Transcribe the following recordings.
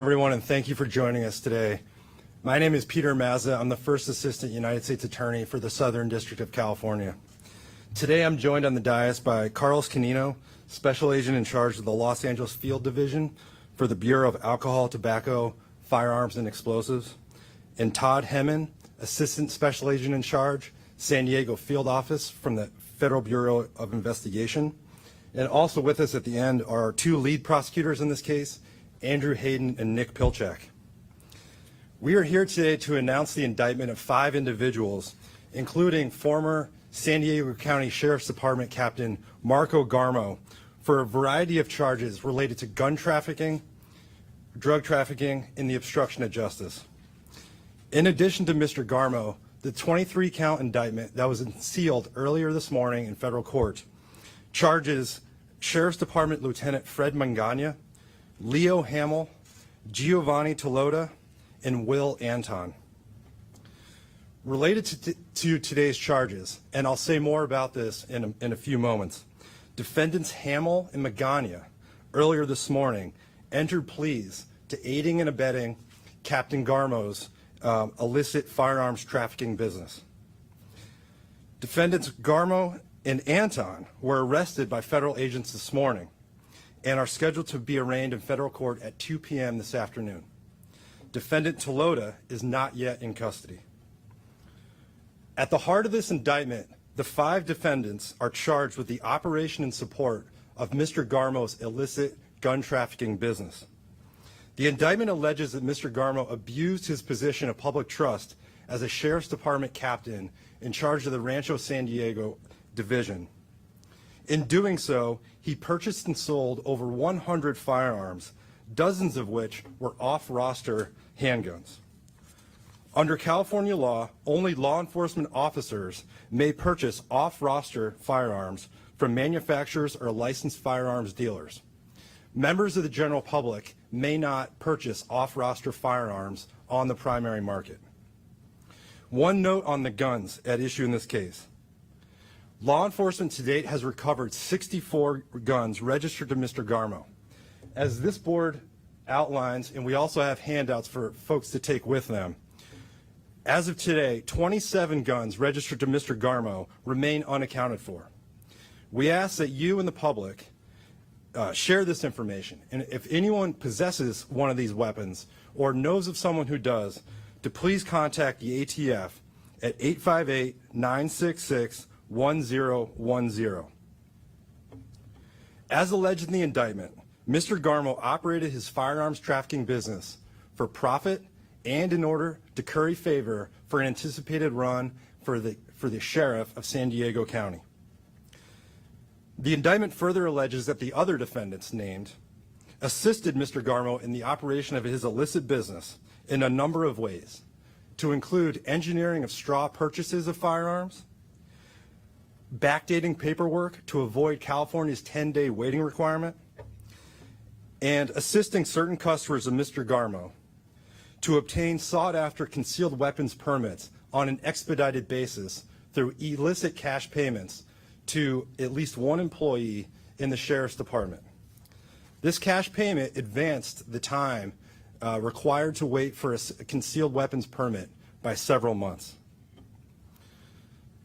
Everyone, and thank you for joining us today. My name is Peter Mazza. I'm the First Assistant United States Attorney for the Southern District of California. Today I'm joined on the dais by Carlos Canino, Special Agent in charge of the Los Angeles Field Division for the Bureau of Alcohol, Tobacco, Firearms, and Explosives, and Todd Hemmen, Assistant Special Agent in charge, San Diego Field Office from the Federal Bureau of Investigation. And also with us at the end are our two lead prosecutors in this case, Andrew Hayden and Nick Pilchak. We are here today to announce the indictment of 5 individuals, including former San Diego County Sheriff's Department Captain Marco Garmo, for a variety of charges related to gun trafficking, drug trafficking, and the obstruction of justice. In addition to Mr. Garmo, the 23-count indictment that was sealed earlier this morning in federal court charges Sheriff's Department Lieutenant Fred Magana, Leo Hamel, Giovanni Tilotta, and Waiel Anton. Related to today's charges, and I'll say more about this in a few moments, defendants Hamel and Magana earlier this morning entered pleas to aiding and abetting Captain Garmo's illicit firearms trafficking business. Defendants Garmo and Anton were arrested by federal agents this morning and are scheduled to be arraigned in federal court at 2 p.m. this afternoon. Defendant Tilotta is not yet in custody. At the heart of this indictment, the 5 defendants are charged with the operation and support of Mr. Garmo's illicit gun trafficking business. The indictment alleges that Mr. Garmo abused his position of public trust as a Sheriff's Department captain in charge of the Rancho San Diego Division. In doing so, he purchased and sold over 100 firearms, dozens of which were off-roster handguns. Under California law, only law enforcement officers may purchase off-roster firearms from manufacturers or licensed firearms dealers. Members of the general public may not purchase off-roster firearms on the primary market. One note on the guns at issue in this case. Law enforcement to date has recovered 64 guns registered to Mr. Garmo. As this board outlines, and we also have handouts for folks to take with them, as of today, 27 guns registered to Mr. Garmo remain unaccounted for. We ask that you and the public share this information, and if anyone possesses one of these weapons or knows of someone who does, to please contact the ATF at 858-966-1010. As alleged in the indictment, Mr. Garmo operated his firearms trafficking business for profit and in order to curry favor for an anticipated run for the sheriff of San Diego County. The indictment further alleges that the other defendants named assisted Mr. Garmo in the operation of his illicit business in a number of ways, to include engineering of straw purchases of firearms, backdating paperwork to avoid California's 10-day waiting requirement, and assisting certain customers of Mr. Garmo to obtain sought-after concealed weapons permits on an expedited basis through illicit cash payments to at least one employee in the Sheriff's Department. This cash payment advanced the time required to wait for a concealed weapons permit by several months.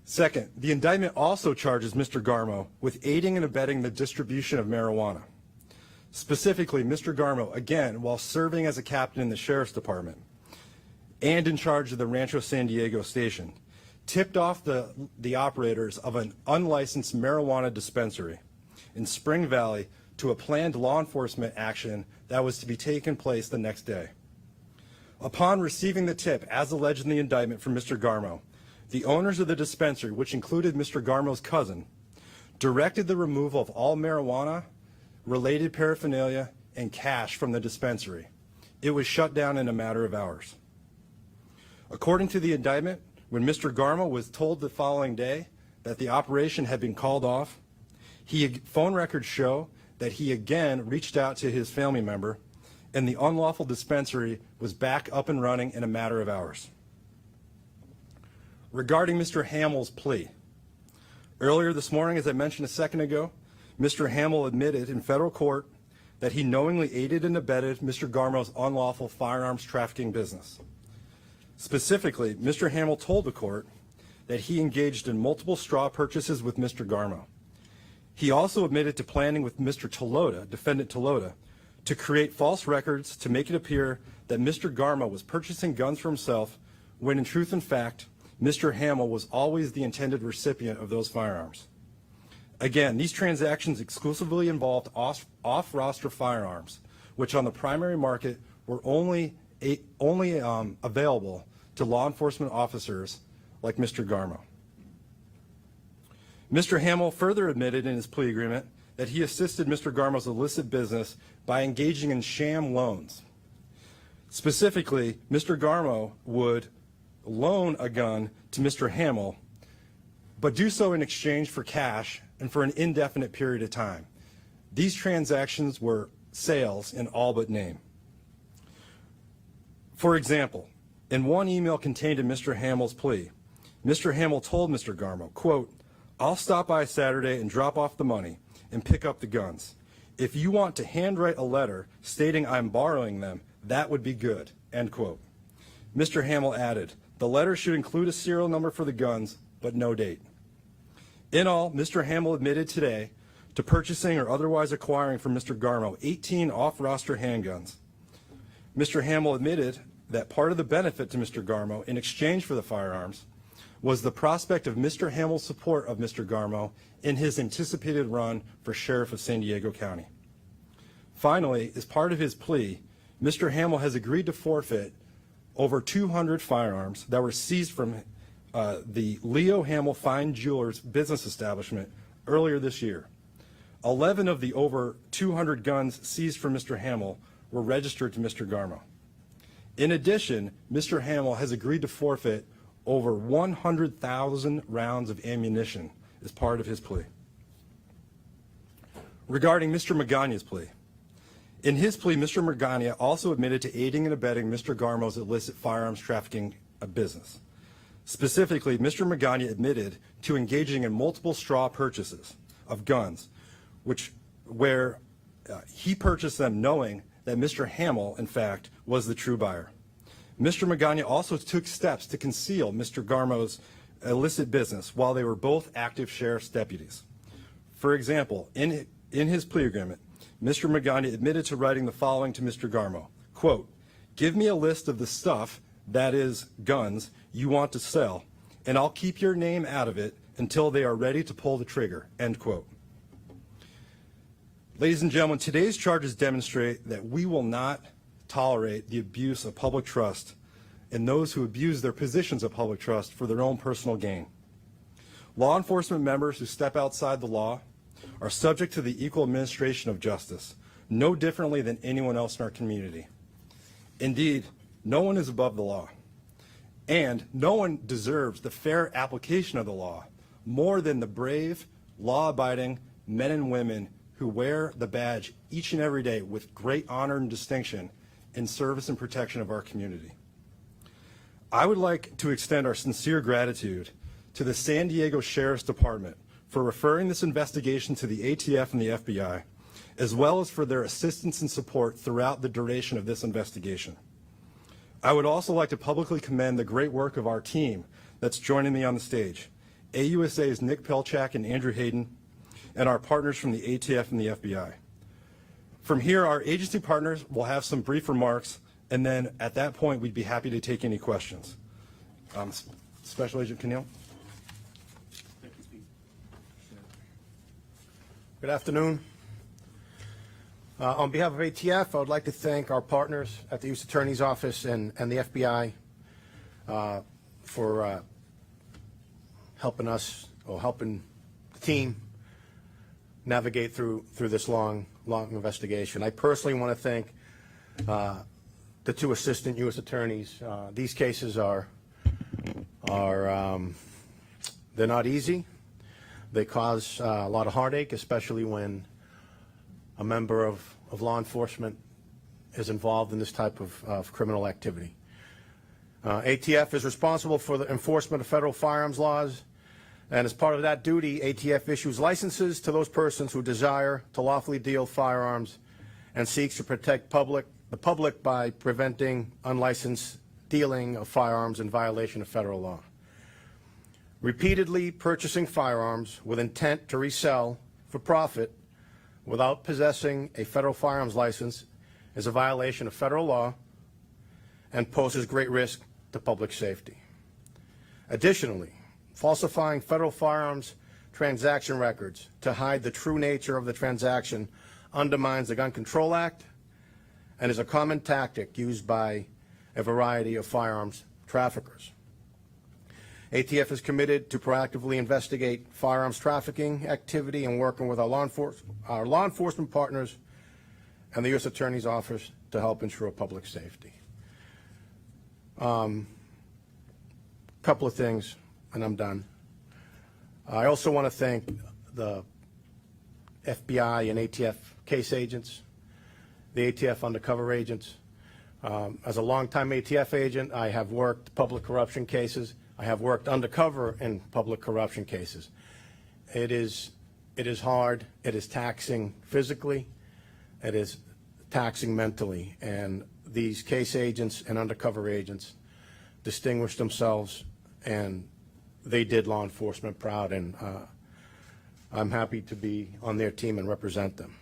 Second, the indictment also charges Mr. Garmo with aiding and abetting the distribution of marijuana. Specifically, Mr. Garmo, again, while serving as a captain in the Sheriff's Department and in charge of the Rancho San Diego Station, tipped off the operators of an unlicensed marijuana dispensary in Spring Valley to a planned law enforcement action that was to be taken place the next day. Upon receiving the tip, as alleged in the indictment from Mr. Garmo, the owners of the dispensary, which included Mr. Garmo's cousin, directed the removal of all marijuana, related paraphernalia, and cash from the dispensary. It was shut down in a matter of hours. According to the indictment, when Mr. Garmo was told the following day that the operation had been called off, phone records show that he again reached out to his family member, and the unlawful dispensary was back up and running in a matter of hours. Regarding Mr. Hamel's plea, earlier this morning, as I mentioned a second ago, Mr. Hamel admitted in federal court that he knowingly aided and abetted Mr. Garmo's unlawful firearms trafficking business. Specifically, Mr. Hamel told the court that he engaged in multiple straw purchases with Mr. Garmo. He also admitted to planning with Mr. Tilotta, defendant Tilotta, to create false records to make it appear that Mr. Garmo was purchasing guns for himself when in truth and fact, Mr. Hamel was always the intended recipient of those firearms. Again, these transactions exclusively involved off-roster firearms, which on the primary market were only available to law enforcement officers like Mr. Garmo. Mr. Hamel further admitted in his plea agreement that he assisted Mr. Garmo's illicit business by engaging in sham loans. Specifically, Mr. Garmo would loan a gun to Mr. Hamel, but do so in exchange for cash and for an indefinite period of time. These transactions were sales in all but name. For example, in one email contained in Mr. Hamel's plea, Mr. Hamel told Mr. Garmo, quote, "I'll stop by Saturday and drop off the money and pick up the guns. If you want to handwrite a letter stating I'm borrowing them, that would be good," end quote. Mr. Hamel added, "The letter should include a serial number for the guns, but no date." In all, Mr. Hamel admitted today to purchasing or otherwise acquiring from Mr. Garmo 18 off-roster handguns. Mr. Hamel admitted that part of the benefit to Mr. Garmo in exchange for the firearms was the prospect of Mr. Hamel's support of Mr. Garmo in his anticipated run for sheriff of San Diego County. Finally, as part of his plea, Mr. Hamel has agreed to forfeit over 200 firearms that were seized from the Leo Hamel Fine Jewelers business establishment earlier this year. 11 of the over 200 guns seized from Mr. Hamel were registered to Mr. Garmo. In addition, Mr. Hamel has agreed to forfeit over 100,000 rounds of ammunition as part of his plea. Regarding Mr. Magana's plea, in his plea, Mr. Magana also admitted to aiding and abetting Mr. Garmo's illicit firearms trafficking business. Specifically, Mr. Magana admitted to engaging in multiple straw purchases of guns, where he purchased them knowing that Mr. Hamel, in fact, was the true buyer. Mr. Magana also took steps to conceal Mr. Garmo's illicit business while they were both active sheriff's deputies. For example, in his plea agreement, Mr. Magana admitted to writing the following to Mr. Garmo, quote, "Give me a list of the stuff, that is, guns, you want to sell, and I'll keep your name out of it until they are ready to pull the trigger," end quote. Ladies and gentlemen, today's charges demonstrate that we will not tolerate the abuse of public trust and those who abuse their positions of public trust for their own personal gain. Law enforcement members who step outside the law are subject to the equal administration of justice, no differently than anyone else in our community. Indeed, no one is above the law, and no one deserves the fair application of the law more than the brave, law-abiding men and women who wear the badge each and every day with great honor and distinction in service and protection of our community. I would like to extend our sincere gratitude to the San Diego Sheriff's Department for referring this investigation to the ATF and the FBI, as well as for their assistance and support throughout the duration of this investigation. I would also like to publicly commend the great work of our team that's joining me on the stage, AUSA's Nick Pelchak and Andrew Hayden, and our partners from the ATF and the FBI. From here, our agency partners will have some brief remarks, and then at that point, we'd be happy to take any questions. Special Agent Keneal. Good afternoon. On behalf of ATF, I would like to thank our partners at the U.S. Attorney's Office and the FBI for helping us, or helping the team navigate through this long investigation. I personally want to thank the two assistant U.S. attorneys. These cases are they're not easy. They cause a lot of heartache, especially when a member of law enforcement is involved in this type of criminal activity. ATF is responsible for the enforcement of federal firearms laws, and as part of that duty, ATF issues licenses to those persons who desire to lawfully deal firearms and seeks to protect the public by preventing unlicensed dealing of firearms in violation of federal law. Repeatedly purchasing firearms with intent to resell for profit without possessing a federal firearms license is a violation of federal law and poses great risk to public safety. Additionally, falsifying federal firearms transaction records to hide the true nature of the transaction undermines the Gun Control Act and is a common tactic used by a variety of firearms traffickers. ATF is committed to proactively investigate firearms trafficking activity and working with our law enforcement partners and the U.S. Attorney's Office to help ensure public safety. Couple of things, and I'm done. I also want to thank the FBI and ATF case agents, the ATF undercover agents. As a longtime ATF agent, I have worked public corruption cases. I have worked undercover in public corruption cases. It is hard. It is taxing physically. It is taxing mentally. And these case agents and undercover agents distinguished themselves, and they did law enforcement proud. And I'm happy to be on their team and represent them.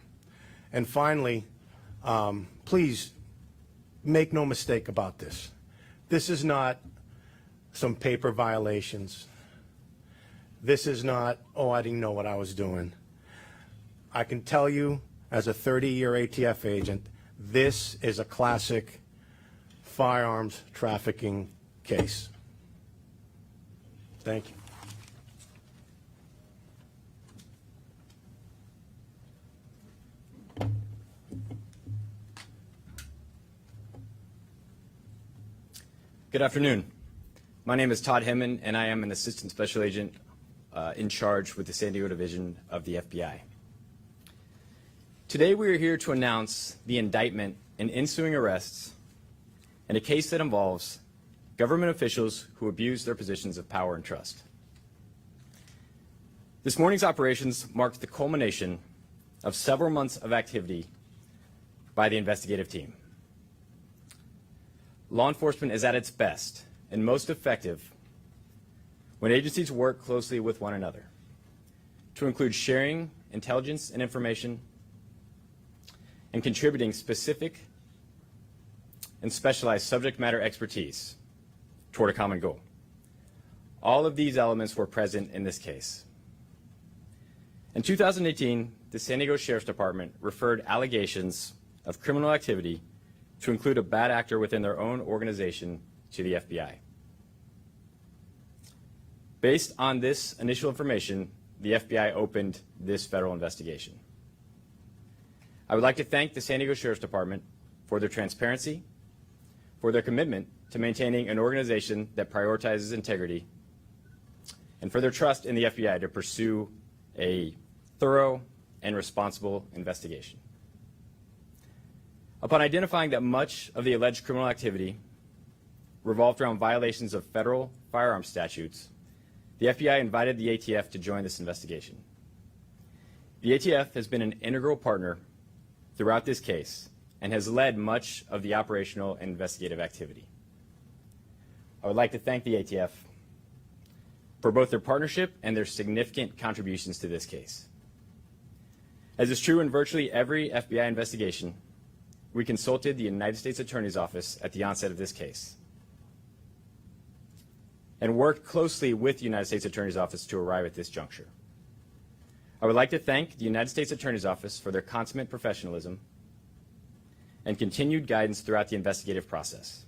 And finally, please make no mistake about this. This is not some paper violations. This is not, oh, I didn't know what I was doing. I can tell you, as a 30-year ATF agent, this is a classic firearms trafficking case. Thank you. Good afternoon. My name is Todd Hemman, and I am an Assistant Special Agent in charge with the San Diego Division of the FBI. Today we are here to announce the indictment and ensuing arrests in a case that involves government officials who abuse their positions of power and trust. This morning's operations marked the culmination of several months of activity by the investigative team. Law enforcement is at its best and most effective when agencies work closely with one another, to include sharing intelligence and information and contributing specific and specialized subject matter expertise toward a common goal. All of these elements were present in this case. In 2018, the San Diego Sheriff's Department referred allegations of criminal activity to include a bad actor within their own organization to the FBI. Based on this initial information, the FBI opened this federal investigation. I would like to thank the San Diego Sheriff's Department for their transparency, for their commitment to maintaining an organization that prioritizes integrity, and for their trust in the FBI to pursue a thorough and responsible investigation. Upon identifying that much of the alleged criminal activity revolved around violations of federal firearms statutes, the FBI invited the ATF to join this investigation. The ATF has been an integral partner throughout this case and has led much of the operational and investigative activity. I would like to thank the ATF for both their partnership and their significant contributions to this case. As is true in virtually every FBI investigation, we consulted the United States Attorney's Office at the onset of this case and worked closely with the United States Attorney's Office to arrive at this juncture. I would like to thank the United States Attorney's Office for their consummate professionalism and continued guidance throughout the investigative process,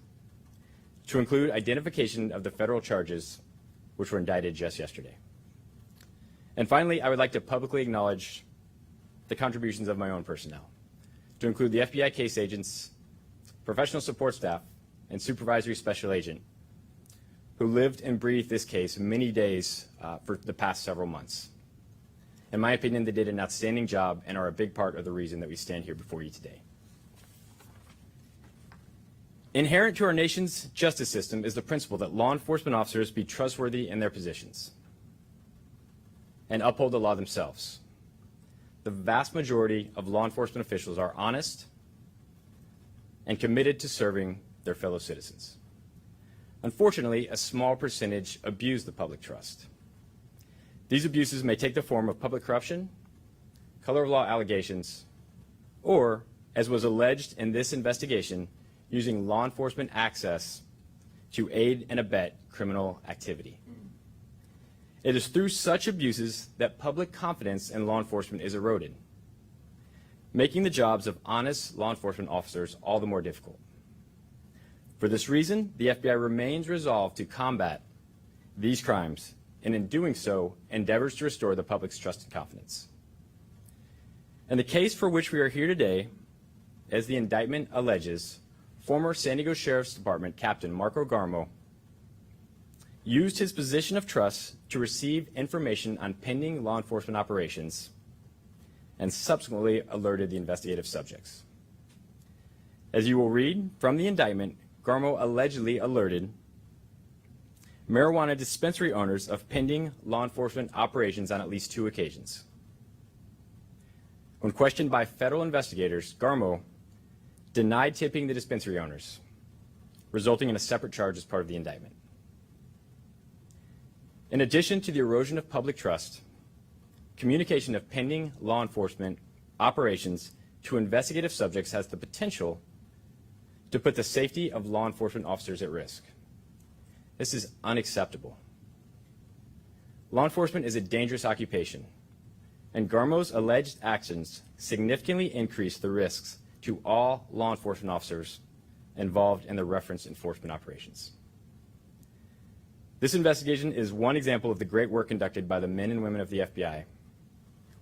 to include identification of the federal charges which were indicted just yesterday. And finally, I would like to publicly acknowledge the contributions of my own personnel, to include the FBI case agents, professional support staff, and supervisory special agent, who lived and breathed this case many days for the past several months. In my opinion, they did an outstanding job and are a big part of the reason that we stand here before you today. Inherent to our nation's justice system is the principle that law enforcement officers be trustworthy in their positions and uphold the law themselves. The vast majority of law enforcement officials are honest and committed to serving their fellow citizens. Unfortunately, a small percentage abuse the public trust. These abuses may take the form of public corruption, color of law allegations, or, as was alleged in this investigation, using law enforcement access to aid and abet criminal activity. It is through such abuses that public confidence in law enforcement is eroded, making the jobs of honest law enforcement officers all the more difficult. For this reason, the FBI remains resolved to combat these crimes, and in doing so, endeavors to restore the public's trust and confidence. In the case for which we are here today, as the indictment alleges, former San Diego Sheriff's Department Captain Marco Garmo used his position of trust to receive information on pending law enforcement operations and subsequently alerted the investigative subjects. As you will read from the indictment, Garmo allegedly alerted marijuana dispensary owners of pending law enforcement operations on at least 2 occasions. When questioned by federal investigators, Garmo denied tipping the dispensary owners, resulting in a separate charge as part of the indictment. In addition to the erosion of public trust, communication of pending law enforcement operations to investigative subjects has the potential to put the safety of law enforcement officers at risk. This is unacceptable. Law enforcement is a dangerous occupation, and Garmo's alleged actions significantly increase the risks to all law enforcement officers involved in the referenced enforcement operations. This investigation is one example of the great work conducted by the men and women of the FBI,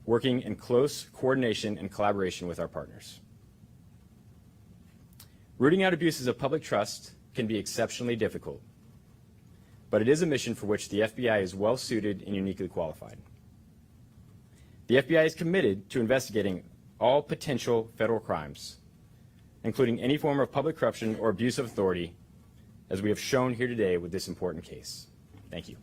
working in close coordination and collaboration with our partners. Rooting out abuses of public trust can be exceptionally difficult, but it is a mission for which the FBI is well suited and uniquely qualified. The FBI is committed to investigating all potential federal crimes, including any form of public corruption or abuse of authority, as we have shown here today with this important case. Thank you.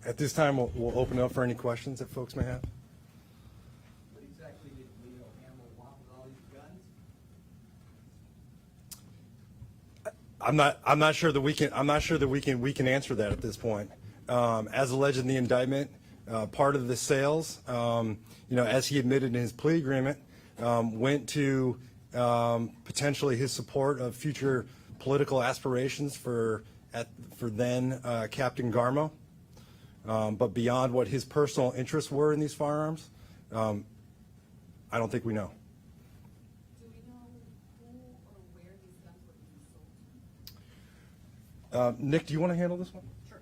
At this time, we'll open it up for any questions that folks may have. What exactly did Leo Hamel want with all these guns? I'm not sure that we can answer that at this point. As alleged in the indictment, part of the sales, as he admitted in his plea agreement, went to potentially his support of future political aspirations for then Captain Garmo. But beyond what his personal interests were in these firearms, I don't think we know. Do we know who or where these guns were being sold to? Nick, do you want to handle this one? Sure.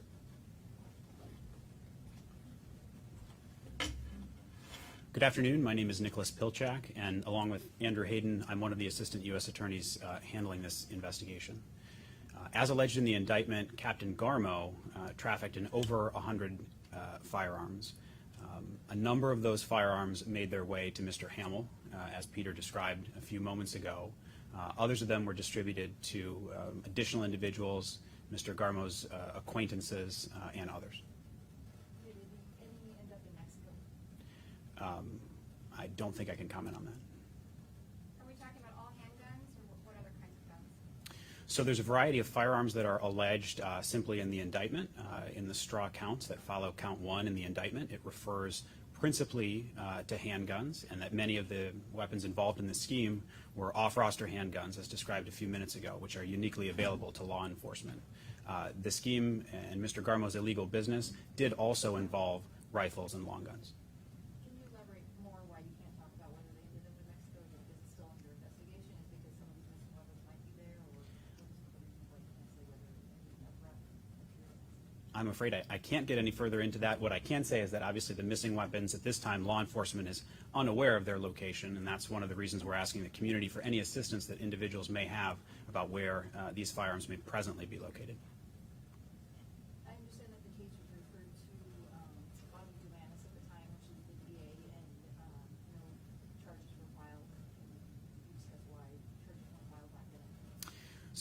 Good afternoon. My name is Nicholas Pilchak, and along with Andrew Hayden, I'm one of the assistant U.S. attorneys handling this investigation. As alleged in the indictment, Captain Garmo trafficked in over 100 firearms. A number of those firearms made their way to Mr. Hamel, as Peter described a few moments ago. Others of them were distributed to additional individuals, Mr. Garmo's acquaintances, and others. Did any end up in Mexico? I don't think I can comment on that. Are we talking about all handguns or what other kinds of guns? So there's a variety of firearms that are alleged simply in the indictment. In the straw counts that follow count 1 in the indictment, it refers principally to handguns, and that many of the weapons involved in the scheme were off-roster handguns, as described a few minutes ago, which are uniquely available to law enforcement. The scheme and Mr. Garmo's illegal business did also involve rifles and long guns. Can you elaborate more why you can't talk about whether they ended up in Mexico? Is it still under investigation? Is it because some of these missing weapons might be there, or what is the reason why you can't say whether any of that material? I'm afraid I can't get any further into that. What I can say is that obviously the missing weapons at this time, law enforcement is unaware of their location, and that's one of the reasons we're asking the community for any assistance that individuals may have about where these firearms may presently be located. I understand that the case was referred to Giovanni Tilotta at the time, which is the DA, and no charges were filed. Can you discuss why charges weren't filed back then?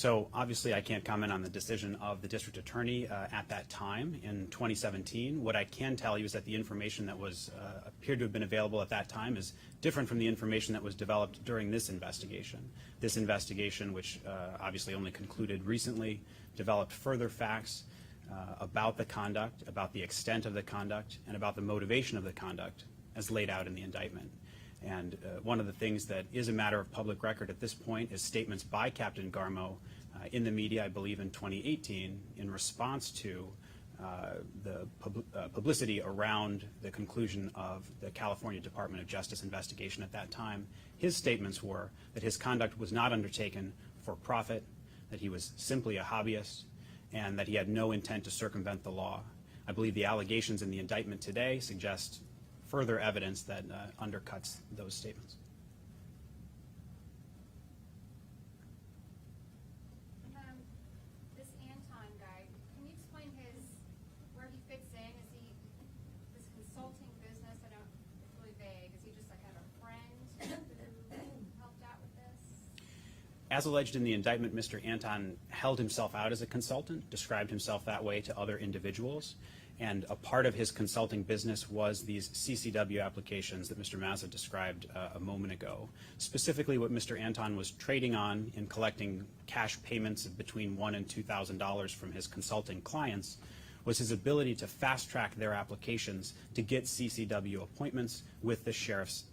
So obviously I can't comment on the decision of the district attorney at that time in 2017. What I can tell you is that the information that was appeared to have been available at that time is different from the information that was developed during this investigation. This investigation, which obviously only concluded recently, developed further facts about the conduct, about the extent of the conduct, and about the motivation of the conduct as laid out in the indictment. And one of the things that is a matter of public record at this point is statements by Captain Garmo in the media, I believe in 2018, in response to the publicity around the conclusion of the California Department of Justice investigation at that time. His statements were that his conduct was not undertaken for profit, that he was simply a hobbyist, and that he had no intent to circumvent the law. I believe the allegations in the indictment today suggest further evidence that undercuts those statements. This Anton guy, can you explain where he fits in? Is he this consulting business? I don't, it's really vague. Is he just like kind of a friend who helped out with this? As alleged in the indictment, Mr. Anton held himself out as a consultant, described himself that way to other individuals. And a part of his consulting business was these CCW applications that Mr. Mazza described a moment ago. Specifically, what Mr. Anton was trading on in collecting cash payments of between $1,000 and $2,000 from his consulting clients was his ability to fast-track their applications to get CCW appointments with the sheriff's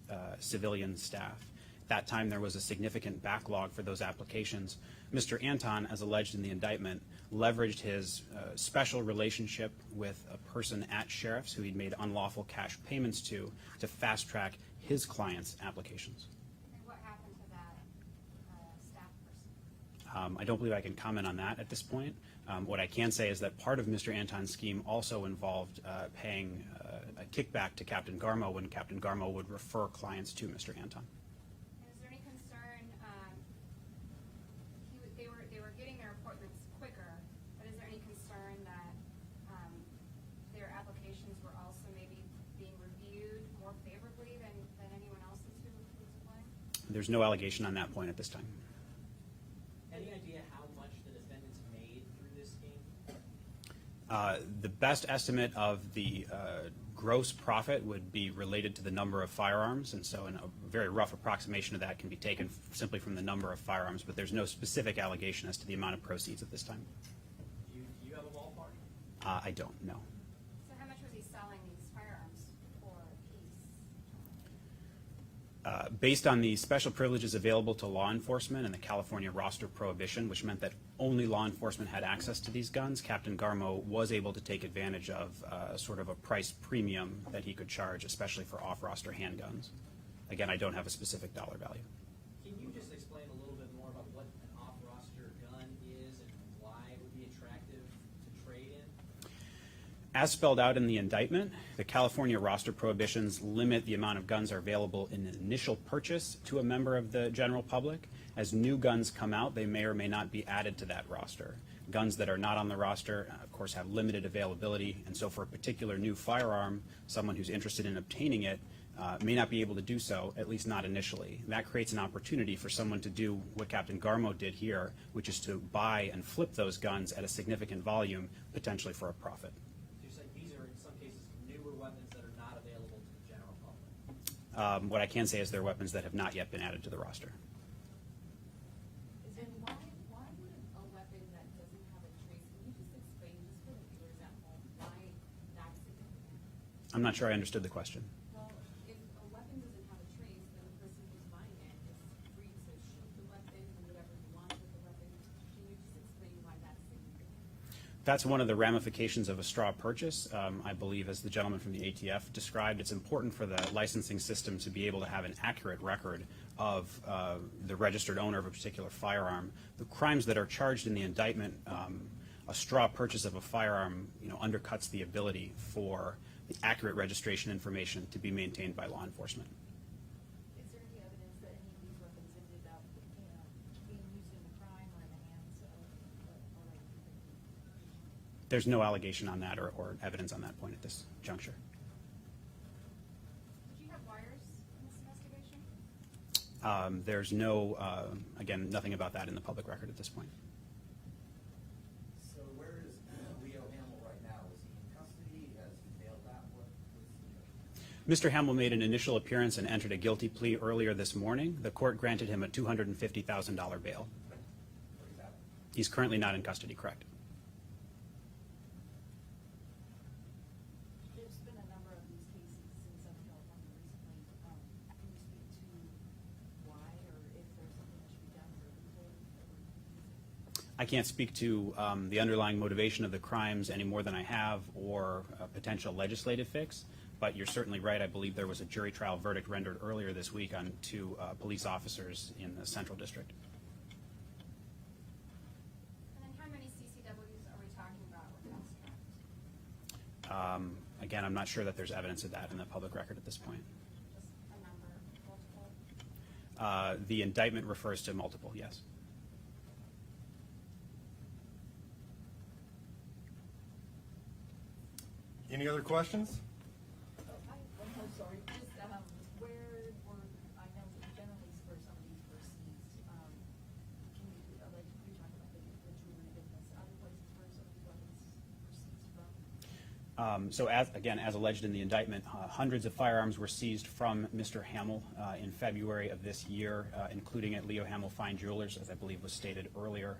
civilian staff. At that time, there was a significant backlog for those applications. Mr. Anton, as alleged in the indictment, leveraged his special relationship with a person at sheriff's who he'd made unlawful cash payments to fast-track his clients' applications. And what happened to that staff person? I don't believe I can comment on that at this point. What I can say is that part of Mr. Anton's scheme also involved paying a kickback to Captain Garmo when Captain Garmo would refer clients to Mr. Anton. And is there any concern, they were getting their appointments quicker, but is there any concern that their applications were also maybe being reviewed more favorably than anyone else's who was applying? There's no allegation on that point at this time. Any idea how much the defendants made through this scheme? The best estimate of the gross profit would be related to the number of firearms, and so a very rough approximation of that can be taken simply from the number of firearms, but there's no specific allegation as to the amount of proceeds at this time. Do you have a ballpark? I don't know. So how much was he selling these firearms for a piece? Based on the special privileges available to law enforcement and the California roster prohibition, which meant that only law enforcement had access to these guns, Captain Garmo was able to take advantage of sort of a price premium that he could charge, especially for off-roster handguns. Again, I don't have a specific dollar value. Can you just explain a little bit more about what an off-roster gun is and why it would be attractive to trade in? As spelled out in the indictment, the California roster prohibitions limit the amount of guns are available in an initial purchase to a member of the general public. As new guns come out, they may or may not be added to that roster. Guns that are not on the roster, of course, have limited availability, and so for a particular new firearm, someone who's interested in obtaining it may not be able to do so, at least not initially. That creates an opportunity for someone to do what Captain Garmo did here, which is to buy and flip those guns at a significant volume, potentially for a profit. You're saying these are, in some cases, newer weapons that are not available to the general public? What I can say is they're weapons that have not yet been added to the roster. And why would a weapon that doesn't have a trace, can you just explain just for the viewers at home why that's significant? I'm not sure I understood the question. Well, if a weapon doesn't have a trace, then the person who's buying it is free to shoot the weapon and whatever he wants with the weapon. Can you just explain why that's significant? That's one of the ramifications of a straw purchase. I believe, as the gentleman from the ATF described, it's important for the licensing system to be able to have an accurate record of the registered owner of a particular firearm. The crimes that are charged in the indictment, a straw purchase of a firearm, undercuts the ability for the accurate registration information to be maintained by law enforcement. Is there any evidence that any of these weapons ended up, being used in the crime or in the hands of There's no allegation on that or evidence on that point at this juncture. Did you have wires in this investigation? There's no, again, nothing about that in the public record at this point. Mr. Hamill made an initial appearance and entered a guilty plea earlier this morning. The court granted him a $250,000 bail. He's currently not in custody, correct? There's been a number of these cases in Southern California recently. Can you speak to why, or if there's something that should be done for people? I can't speak to the underlying motivation of the crimes any more than I have, or a potential legislative fix, but you're certainly right. I believe there was a jury trial verdict rendered earlier this week on two police officers in the Central District. And then how many CCWs are we talking about with abstract? Again, I'm not sure that there's evidence of that in the public record at this point. Just a number, multiple? The indictment refers to multiple, yes. Any other questions? I'm sorry, just, where were, I know generally for some of these were seized, can you, like, you talked about the jewelry business, other places where some of these weapons were seized from? So as alleged in the indictment, hundreds of firearms were seized from Mr. Hamill in February of this year, including at Leo Hamel Fine Jewelers, as I believe was stated earlier.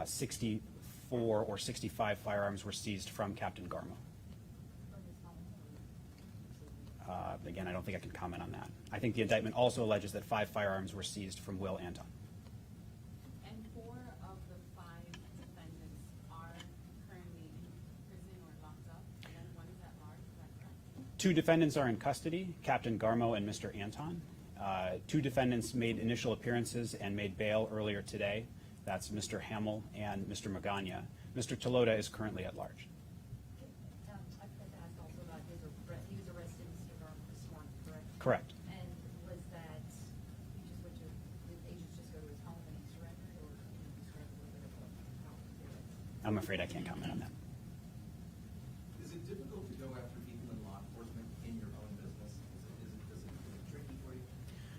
64 or 65 firearms were seized from Captain Garmo. Again, I don't think I can comment on that. I think the indictment also alleges that 5 firearms were seized from Waiel Anton. And 4 of the 5 defendants are currently in prison or locked up, and then 1 is at large, is that correct? 2 defendants are in custody, Captain Garmo and Mr. Anton. 2 defendants made initial appearances and made bail earlier today. That's Mr. Hamel and Mr. Magana. Mr. Tilotta is currently at large. I forgot to ask also about he was arrested, Mr. Garmo, this morning, correct? Correct. And was that, he just went to, did agents just go to his home and he surrendered, or can you describe a little bit of how he did it? I'm afraid I can't comment on that. Is it difficult to go after people in law enforcement in your own business? Is it tricky for you?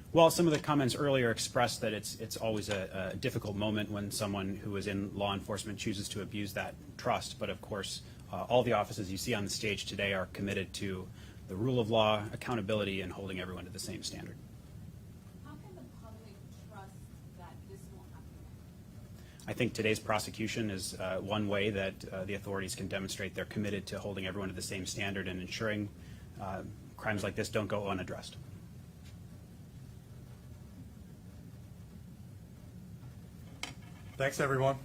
Well, some of the comments earlier expressed that it's always a difficult moment when someone who is in law enforcement chooses to abuse that trust. But of course, all the offices you see on the stage today are committed to the rule of law, accountability, and holding everyone to the same standard. How can the public trust that this won't happen again? I think today's prosecution is one way that the authorities can demonstrate they're committed to holding everyone to the same standard and ensuring crimes like this don't go unaddressed. Thanks, everyone.